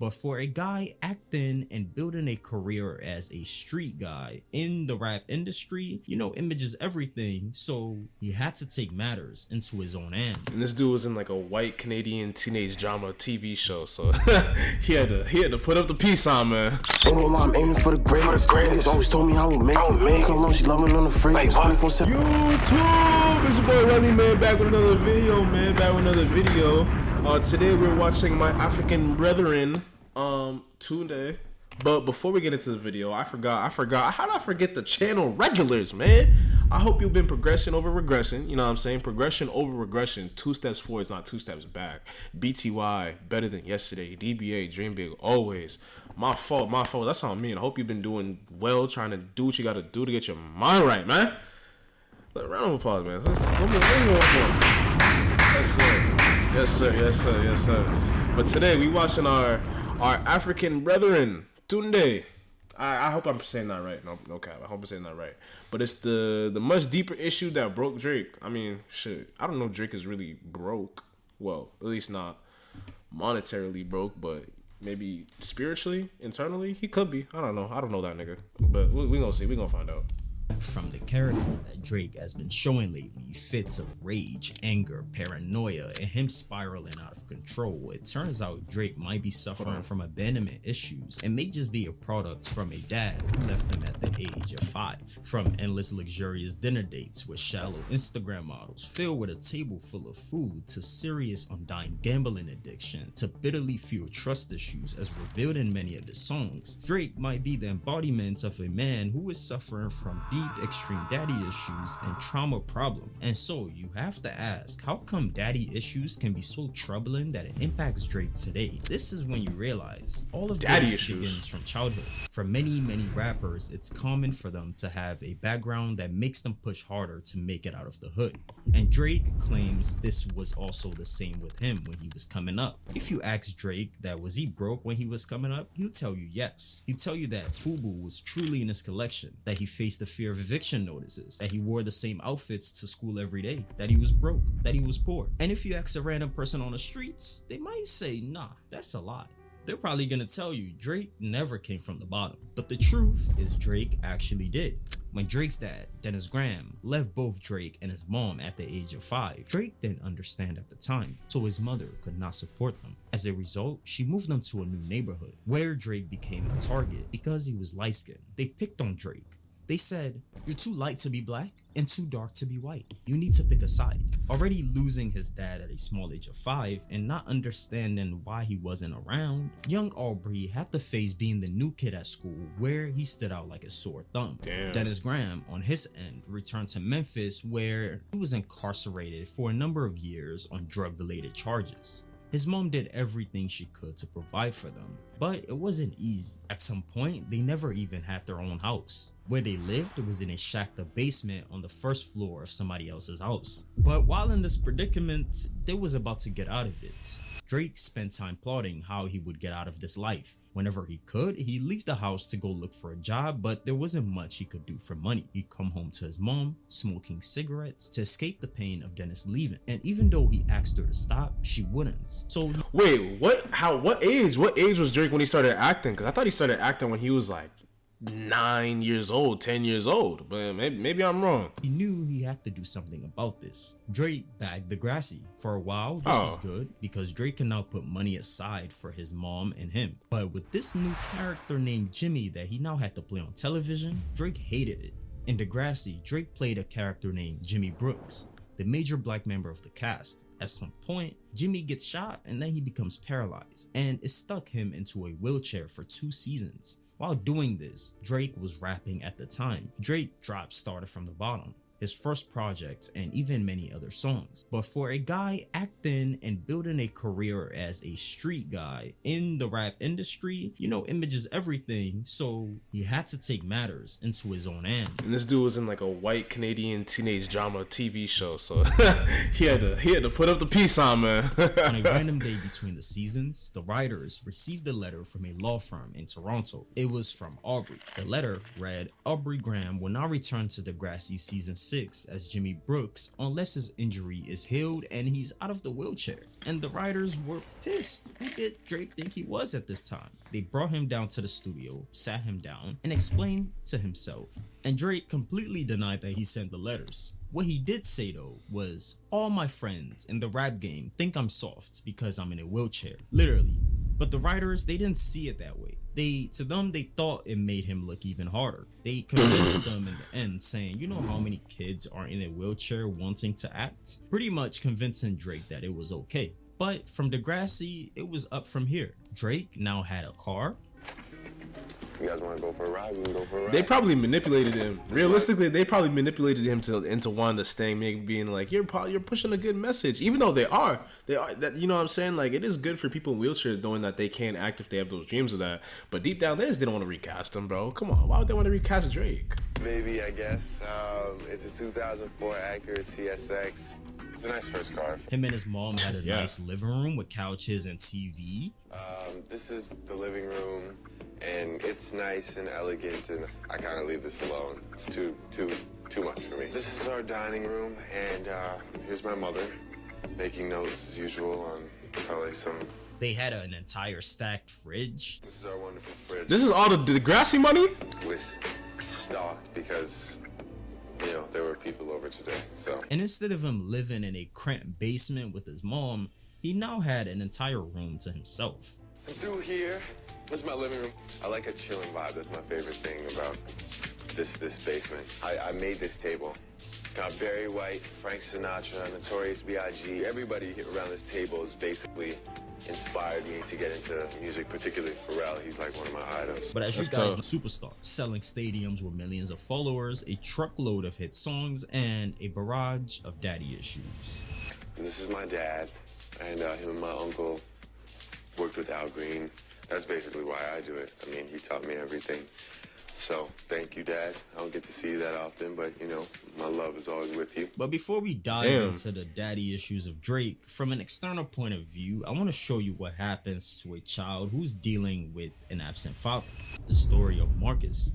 But for a guy acting and building a career as a street guy in the rap industry, image is everything, so he had to take matters into his own hands. And this dude was in like a white Canadian teenage drama TV show, so he had to put up the peace sign, man. I'm aiming for the greatest. Niggas always told me I would make it. Man, come on, she loving on the fragrance. YouTube, it's your boy Relly, man, back with another video, today we're watching My African Brethren, Tunde. But before we get into the video, I forgot. How did I forget the channel regulars, man? I hope you've been progressing over regression. You know what I'm saying? Progression over regression. 2 steps forward is not 2 steps back. BTY, better than yesterday. DBA, dream big, always. My fault. That's how I mean. I hope you've been doing well, trying to do what you got to do to get your mind right, man. Round of applause, man. Yes, sir. But today we watching our African brethren, Tunde. I hope I'm saying that right. No cap. I hope I'm saying that right. But it's the much deeper issue that broke Drake. I mean, shit. I don't know if Drake is really broke. Well, at least not monetarily broke, but maybe spiritually, internally, he could be. I don't know. I don't know that nigga. But we gonna see. We gonna find out. From the character that Drake has been showing lately, fits of rage, anger, paranoia, and him spiraling out of control, it turns out Drake might be suffering from abandonment issues and may just be a product from a dad who left him at the age of 5. From endless luxurious dinner dates with shallow Instagram models filled with a table full of food, to serious undying gambling addiction, to bitterly few trust issues as revealed in many of his songs, Drake might be the embodiment of a man who is suffering from deep extreme daddy issues and trauma problem. And so you have to ask, how come daddy issues can be so troubling that it impacts Drake today? This is when you realize all of daddy this issues begins from childhood. For many rappers, it's common for them to have a background that makes them push harder to make it out of the hood. And Drake claims this was also the same with him when he was coming up. If you ask Drake that was he broke when he was coming up, he'll tell you yes. He'll tell you that FUBU was truly in his collection, that he faced the fear of eviction notices, that he wore the same outfits to school every day, that he was broke, that he was poor. And if you ask a random person on the streets, they might say, nah, that's a lie. They're probably gonna tell you Drake never came from the bottom. But the truth is Drake actually did. When Drake's dad, Dennis Graham, left both Drake and his mom at the age of 5, Drake didn't understand at the time, so his mother could not support them. As a result, she moved them to a new neighborhood, where Drake became a target because he was light-skinned. They picked on Drake. They said, you're too light to be black and too dark to be white. You need to pick a side. Already losing his dad at a small age of 5 and not understanding why he wasn't around, young Aubrey had to face being the new kid at school, where he stood out like a sore thumb. Damn. Dennis Graham, on his end, returned to Memphis, where he was incarcerated for a number of years on drug-related charges. His mom did everything she could to provide for them, but it wasn't easy. At some point, they never even had their own house. Where they lived was in a shacked-up basement on the first floor of somebody else's house. But while in this predicament, they was about to get out of it. Drake spent time plotting how he would get out of this life. Whenever he could, he'd leave the house to go look for a job, but there wasn't much he could do for money. He'd come home to his mom, smoking cigarettes to escape the pain of Dennis leaving. And even though he asked her to stop, she wouldn't. So wait, what age was Drake when he started acting? Because I thought he started acting when he was like 9 years old, 10 years old, but maybe I'm wrong. He knew he had to do something about this. Drake bagged Degrassi. For a while, this was good because Drake can now put money aside for his mom and him. But with this new character named Jimmy that he now had to play on television, Drake hated it. In Degrassi, Drake played a character named Jimmy Brooks, the major black member of the cast. At some point, Jimmy gets shot and then he becomes paralyzed, and it stuck him into a wheelchair for 2 seasons. While doing this, Drake was rapping at the time. Drake dropped Started From the Bottom, his first project, and even many other songs. But for a guy acting and building a career as a street guy in the rap industry, image is everything, so he had to take matters into his own hands. And this dude was in like a white Canadian teenage drama TV show, so he had to put up the peace sign, man. On a random day between the seasons, the writers received a letter from a law firm in Toronto. It was from Aubrey. The letter read, Aubrey Graham will now return to Degrassi season 6 6 as Jimmy Brooks unless his injury is healed and he's out of the wheelchair. And the writers were pissed. Who did Drake think he was at this time? They brought him down to the studio, sat him down, and explained to himself. And Drake completely denied that he sent the letters. What he did say though was, all my friends in the rap game think I'm soft because I'm in a wheelchair. Literally. But the writers, they didn't see it that way. To them, they thought it made him look even harder. They convinced them in the end, saying, you know how many kids are in a wheelchair wanting to act? Pretty much convincing Drake that it was okay. But from Degrassi, it was up from here. Drake now had a car. You guys want to go for a ride? We can go for a ride. They probably manipulated him. Realistically, they probably manipulated him into wanting to stay, being like, you're pushing a good message, even though they are that, you know what I'm saying? Like, it is good for people in wheelchairs knowing that they can act if they have those dreams of that. But deep down there, they don't want to recast him, bro. Come on, why would they want to recast Drake? Maybe, I guess. It's a 2004 Acura TSX. It's a nice first car. Him and his mom had a nice living room with couches and TV. This is the living room, and it's nice and elegant, and I kind of leave this alone. It's too much for me. This is our dining room, and here's my mother making notes as usual on probably some. They had an entire stacked fridge. This is our wonderful fridge. This is all the Degrassi money? With stock because, you know, there were people over today, so. And instead of him living in a cramped basement with his mom, he now had an entire room to himself. And through here, this is my living room. I like a chilling vibe. That's my favorite thing about this basement. I made this table. Got Barry White, Frank Sinatra, Notorious B.I.G. Everybody around this table has basically inspired me to get into music, particularly Pharrell. He's like one of my idols. But as you guys know, superstar, selling stadiums with millions of followers, a truckload of hit songs, and a barrage of daddy issues. And this is my dad, and him and my uncle worked with Al Green. That's basically why I do it. I mean, he taught me everything. So, thank you, Dad. I don't get to see you that often, but, you know, my love is always with you. But before we dive into the daddy issues of Drake, from an external point of view, I want to show you what happens to a child who's dealing with an absent father. The story of Marcus.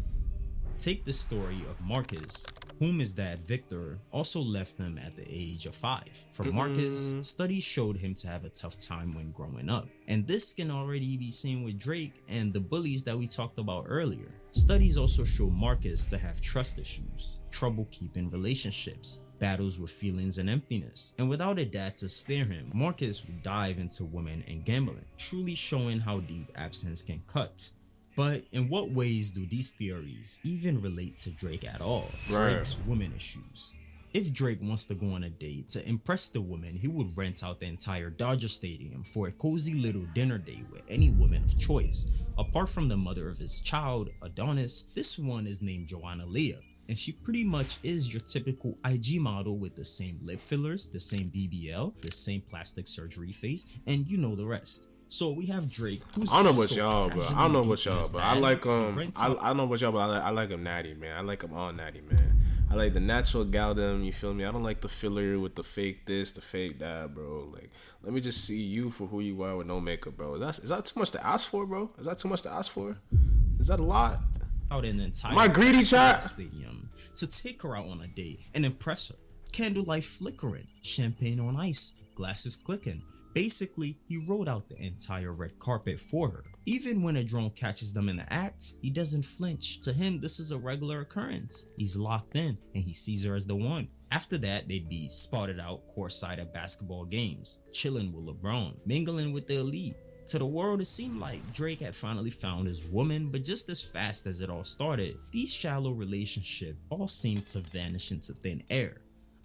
Take the story of Marcus, whom his dad Victor also left him at the age of 5. For Marcus, studies showed him to have a tough time when growing up. And this can already be seen with Drake and the bullies that we talked about earlier. Studies also show Marcus to have trust issues, trouble keeping relationships, battles with feelings and emptiness. And without a dad to steer him, Marcus would dive into women and gambling, truly showing how deep absence can cut. But in what ways do these theories even relate to Drake at all? Drake's women issues. If Drake wants to go on a date to impress the woman, he would rent out the entire Dodger Stadium for a cozy little dinner date with any woman of choice. Apart from the mother of his child, Adonis, this one is named Joanna Leah, and she pretty much is your typical IG model with the same lip fillers, the same BBL, the same plastic surgery face, and you know the rest. So we have Drake, who's I don't know what y'all, but I like I know what y'all, but I like him natty, man. I like him all natty, man. I like the natural Galdem, you feel me? I don't like the filler with the fake this, the fake that, bro. Like, let me just see you for who you are with no makeup, bro. Is that too much to ask for, bro? Is that too much to ask for? Is that a lot? Out an entire my greedy chat stadium to take her out on a date and impress her. Candlelight flickering, champagne on ice, glasses clicking. Basically, he rolled out the entire red carpet for her. Even when a drone catches them in the act, he doesn't flinch. To him, this is a regular occurrence. He's locked in and he sees her as the one. After that, they'd be spotted out courtside at basketball games, chilling with LeBron, mingling with the elite. To the world, it seemed like Drake had finally found his woman, but just as fast as it all started, these shallow relationships all seemed to vanish into thin air.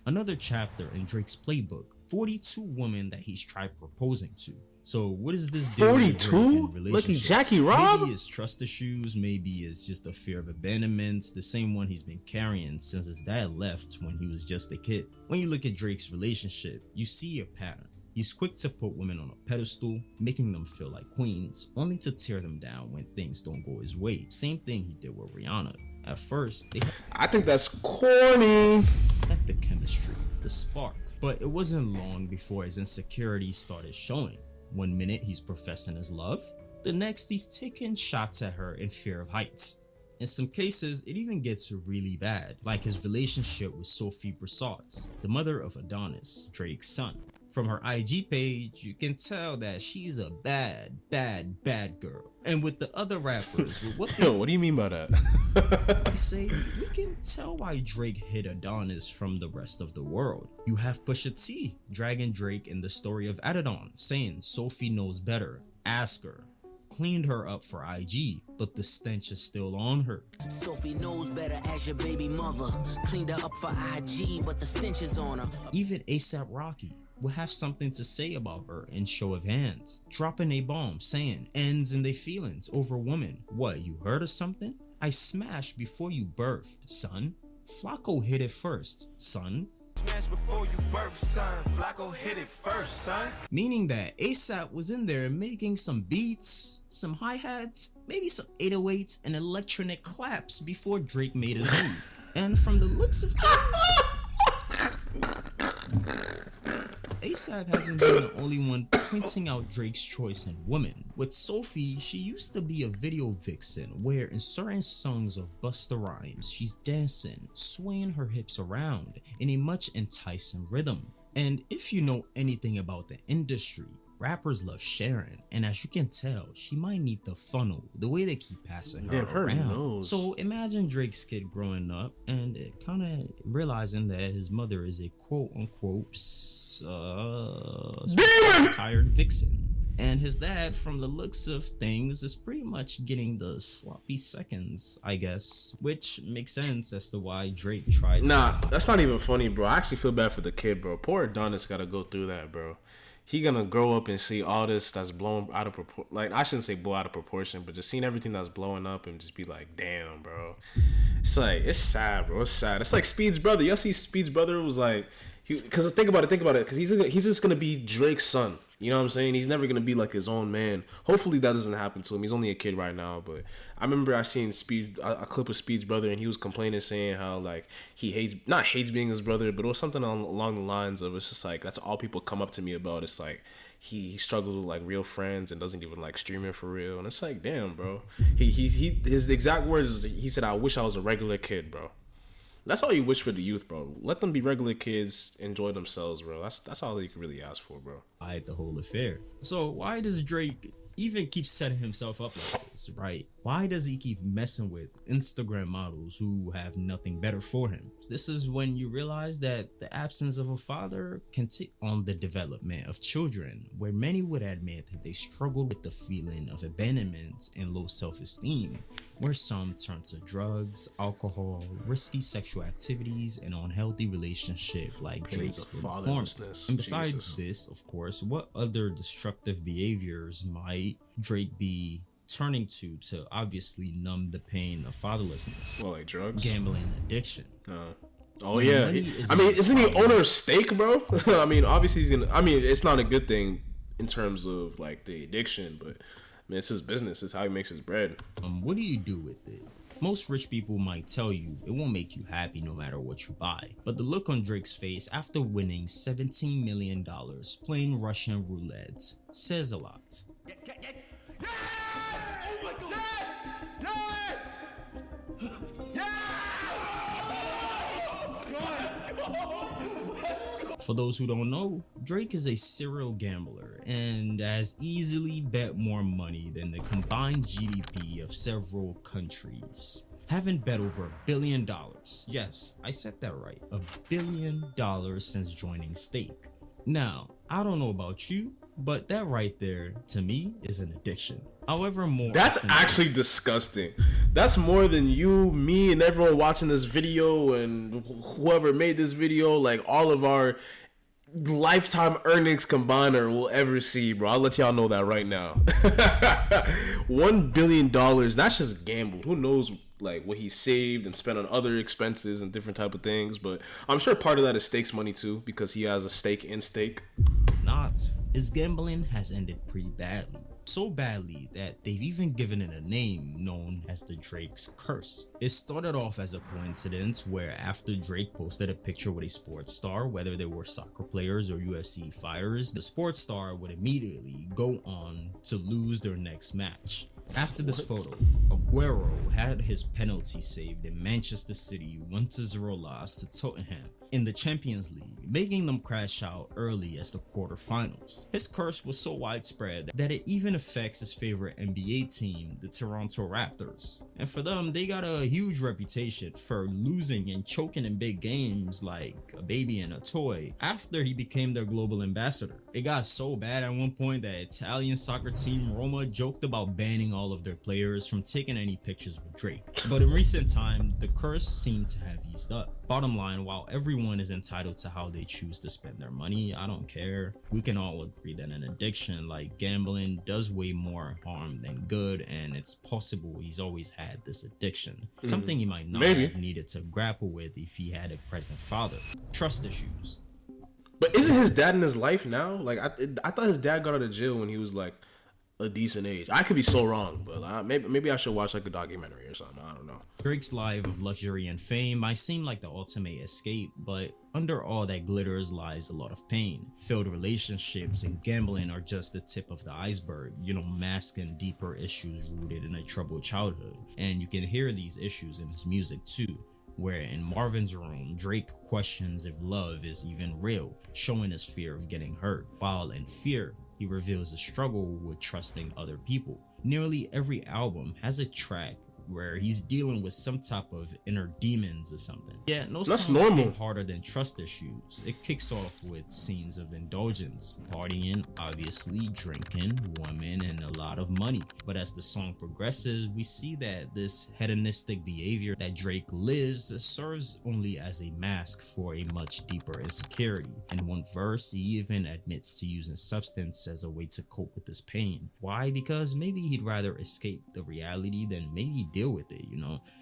Another chapter in Drake's playbook, 42 women that he's tried proposing to. So what is this deal 42? Lucky Jackie Rob? Maybe it's trust issues, maybe it's just a fear of abandonment, the same one he's been carrying since his dad left when he was just a kid. When you look at Drake's relationship, you see a pattern. He's quick to put women on a pedestal, making them feel like queens, only to tear them down when things don't go his way. Same thing he did with Rihanna. At first, I think that's corny. Had the chemistry, the spark. But it wasn't long before his insecurities started showing. One minute he's professing his love, the next he's taking shots at her in fear of heights. In some cases, it even gets really bad, like his relationship with Sophie Broussard, the mother of Adonis, Drake's son. From her IG page, you can tell that she's a bad girl. And with the other rappers, with what Yo, what do you mean by that? they say, we can tell why Drake hid Adonis from the rest of the world. You have Pusha T dragging Drake in the story of Adidon, saying Sophie knows better, ask her. Cleaned her up for IG, but the stench is still on her. Sophie knows better as your baby mother. Cleaned her up for IG, but the stench is on her. Even ASAP Rocky will have something to say about her in show of hands, dropping a bomb saying ends in their feelings over women. What, you heard of something? I smashed before you birthed, son. Flacco hit it first, son. Smash before you birth, son. Flacco hit it first, son. Meaning that ASAP was in there making some beats, some hi-hats, maybe some 808s and electronic claps before Drake made a move. And from the looks of things, ASAP hasn't been the only one pointing out Drake's choice in women. With Sophie, she used to be a video vixen where in certain songs of Busta Rhymes, she's dancing, swaying her hips around in a much enticing rhythm. And if you know anything about the industry, rappers love sharing, and as you can tell, she might need the funnel the way they keep passing her Damn, her around. nose. So imagine Drake's kid growing up and kind of realizing that his mother is a quote-unquote tired vixen, and his dad, from the looks of things, is pretty much getting the sloppy seconds, I guess, which makes sense as to why Drake tried. Nah, that's not even funny, bro. I actually feel bad for the kid, bro. Poor Adonis gotta go through that, bro. He gonna grow up and see all this that's blown out of proportion. Like, I shouldn't say blow out of proportion, but just seeing everything that's blowing up and just be like, damn, bro. It's like, it's sad, bro. It's sad. It's like Speed's brother. Y'all see Speed's brother was like, because think about it, because he's just gonna be Drake's son. You know what I'm saying? He's never gonna be like his own man. Hopefully that doesn't happen to him. He's only a kid right now, but I remember I seen a clip of Speed's brother, and he was complaining, saying how like he hates being his brother, but it was something along the lines of, it's just like, that's all people come up to me about. It's like he struggles with like real friends and doesn't even like streaming for real, and it's like, damn, bro. His exact words is, he said, "I wish I was a regular kid, bro." That's all you wish for the youth, bro. Let them be regular kids, enjoy themselves, bro. That's all you can really ask for, bro. The whole affair. So why does Drake even keep setting himself up like this, right? Why does he keep messing with Instagram models who have nothing better for him? This is when you realize that the absence of a father can take on the development of children, where many would admit that they struggle with the feeling of abandonment and low self-esteem, where some turn to drugs, alcohol, risky sexual activities, and unhealthy relationship like Drake's of been formed. fatherlessness. And besides Jesus. this, of course, what other destructive behaviors might Drake be turning to obviously numb the pain of fatherlessness? Well, like drugs, Gambling addiction. Oh When yeah. money is I mean, not isn't he problem. owner of Stake, bro? I mean, obviously he's gonna. I mean, it's not a good thing in terms of like the addiction, but I mean, it's his business. It's how he makes his bread. What do you do with it? Most rich people might tell you it won't make you happy no matter what you buy. But the look on Drake's face after winning $17 million playing Russian roulette says a lot. For those who don't know, Drake is a serial gambler and has easily bet more money than the combined GDP of several countries. Having bet over $1 billion. Yes, I said that right. $1 billion since joining Stake. Now, I don't know about you, but that right there, to me, is an addiction. However, more That's often- actually disgusting. That's more than you, me, and everyone watching this video, and whoever made this video, like all of our lifetime earnings combined or will ever see, bro. I'll let y'all know that right now. $1 billion. That's just gambled. Who knows like what he saved and spent on other expenses and different type of things, but I'm sure part of that is Stake's money too, because he has a stake in Stake. Not. His gambling has ended pretty badly. So badly that they've even given it a name known as the Drake's Curse. It started off as a coincidence where after Drake posted a picture with a sports star, whether they were soccer players or UFC fighters, the sports star would immediately go on to lose their next match. After this photo, a Aguero had his penalty saved in Manchester City 1-0 loss to Tottenham in the Champions League, making them crash out early as the quarterfinals. His curse was so widespread that it even affects his favorite NBA team, the Toronto Raptors. And for them, they got a huge reputation for losing and choking in big games like a baby and a toy after he became their global ambassador. It got so bad at one point that Italian soccer team Roma joked about banning all of their players from taking any pictures with Drake. But in recent time, the curse seemed to have eased up. Bottom line, while everyone is entitled to how they choose to spend their money, I don't care. We can all agree that an addiction like gambling does way more harm than good, and it's possible he's always had this addiction. Something he might not have needed to grapple with if he had a present father. Trust issues. But isn't his dad in his life now? Like I thought his dad got out of jail when he was like a decent age. I could be so wrong, but maybe I should watch like a documentary or something. I don't know. Drake's life of luxury and fame might seem like the ultimate escape, but under all that glitters lies a lot of pain. Failed relationships and gambling are just the tip of the iceberg, masking deeper issues rooted in a troubled childhood. And you can hear these issues in his music too, where in Marvin's Room, Drake questions if love is even real, showing his fear of getting hurt, while in Fear, he reveals a struggle with trusting other people. Nearly every album has a track where he's dealing with some type of inner demons or something. Yeah, no That's songs normal. hit harder than Trust Issues. It kicks off with scenes of indulgence, partying, obviously, drinking, women, and a lot of money. But as the song progresses, we see that this hedonistic behavior that Drake lives serves only as a mask for a much deeper insecurity. In one verse, he even admits to using substance as a way to cope with this pain. Why? Because maybe he'd rather escape the reality than maybe deal with it,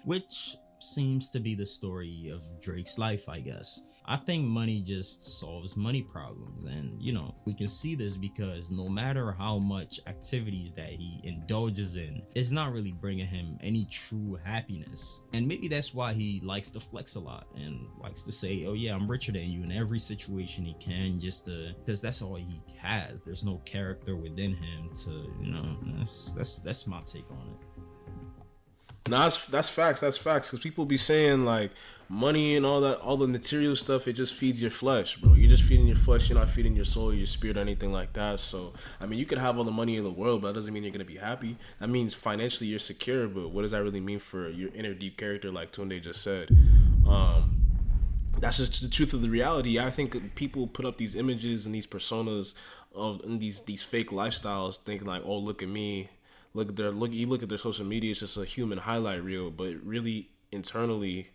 which seems to be the story of Drake's life, I guess. I think money just solves money problems, and we can see this because no matter how much activities that he indulges in, it's not really bringing him any true happiness. And maybe that's why he likes to flex a lot and likes to say, oh yeah, I'm richer than you in every situation he can, just because that's all he has. There's no character within him to, that's my take on it. No, that's facts. That's facts. Because people be saying like money and all the material stuff, it just feeds your flesh, bro. You're just feeding your flesh. You're not feeding your soul, your spirit, or anything like that. So, I mean, you could have all the money in the world, but that doesn't mean you're gonna be happy. That means financially you're secure, but what does that really mean for your inner deep character, like Tunde just said? That's just the truth of the reality. I think people put up these images and these personas of these fake lifestyles, thinking like, oh, look at me. You look at their social media, it's just a human highlight reel, but really internally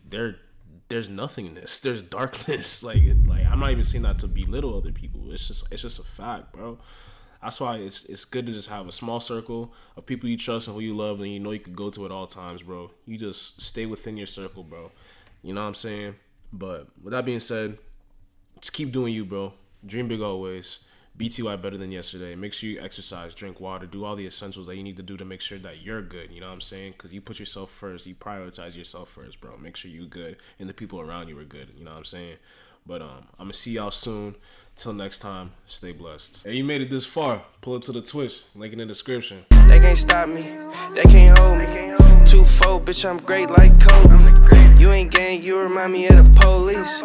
there's nothingness, there's darkness. Like I'm not even saying that to belittle other people. It's just a fact, bro. That's why it's good to just have a small circle of people you trust and who you love, and you can go to at all times, bro. You just stay within your circle, bro. You know what I'm saying? But with that being said, just keep doing you, bro. Dream big always. BTY better than yesterday. Make sure you exercise, drink water, do all the essentials that you need to do to make sure that you're good. You know what I'm saying? Because you put yourself first. You prioritize yourself first, bro. Make sure you're good and the people around you are good. You know what I'm saying? But I'm going to see y'all soon. Till next time, stay blessed. Hey, you made it this far. Pull up to the Twitch. Link in the description. They can't stop me. They can't hold me. 2-4, bitch, I'm great like Kobe. You ain't gang, you remind me of the police.